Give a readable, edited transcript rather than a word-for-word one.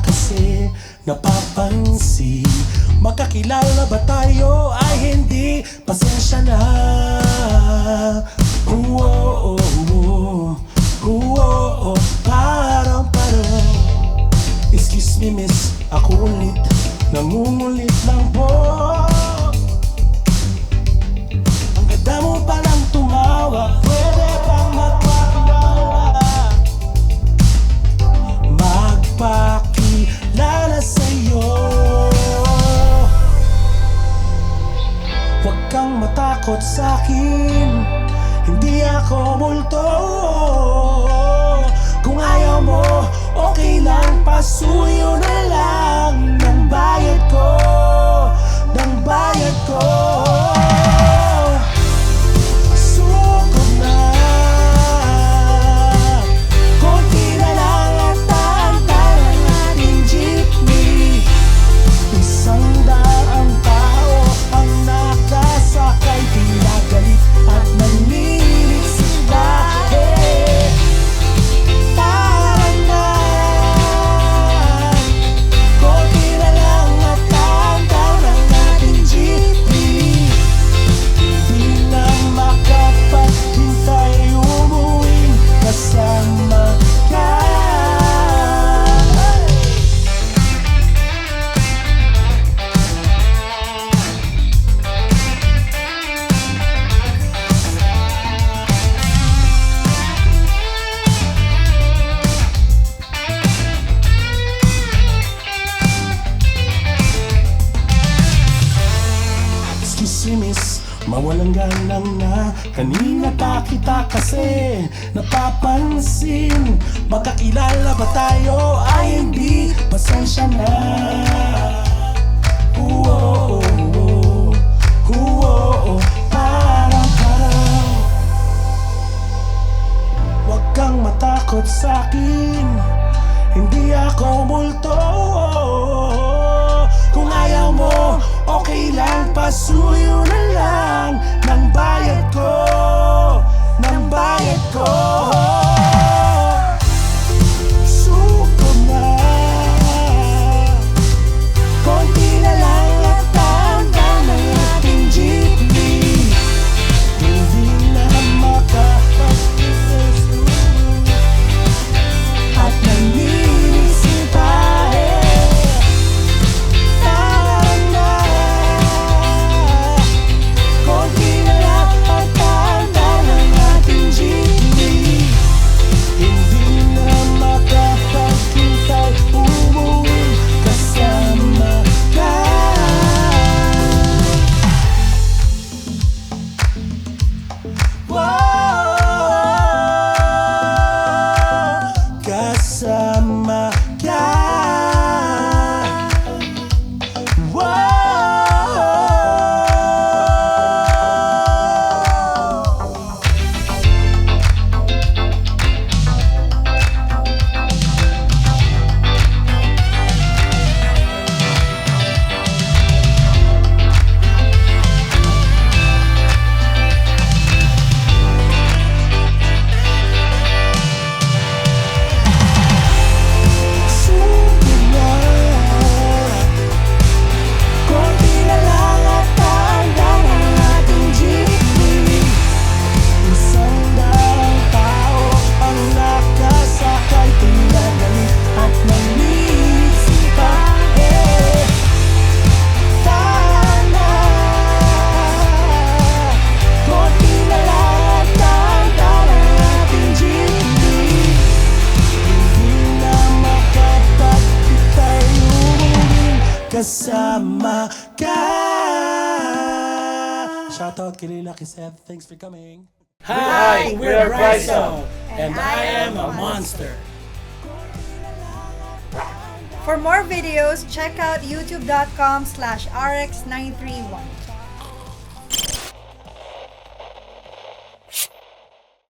kasi napapansin. Magkakilala ba tayo ay hindi? Pasensya na. Parang excuse me miss, ako ulit, nangungulit lang po. Ang ganda mo palang tumawa, pwede bang magpakilala? Magpakilala sa'yo. Huwag kang matakot sa'kin, hindi ako multo. Kung ayaw mo, okay lang, pasuyo na lang ng bayad ko, ng bayad ko. Suko na, konti na lang at taantay ang ating jeepney. Isang daang tao ang nakasakay, pinagalit at nanlilit sila. Miss, mawalang galang na, kanina pa kita kasi napapansin. Magkakilala ba tayo ay hindi? Pasensya na. Parang huwag kang matakot sa'kin, hindi ako multo. Kung ayaw mo, okay lang, pasuyo na lang ng bayad ko, ng bayad ko. Suko na, konti na lang at taandang ng ating jeepney. Hindi na makapag-isip at nanginisip tayo. Kasama ka. Kasama ka. Shoutout kay Lucky Seth. Thanks for coming. Hi, we're Bryson, and I am a monster. For more videos, check out youtube.com/rx931.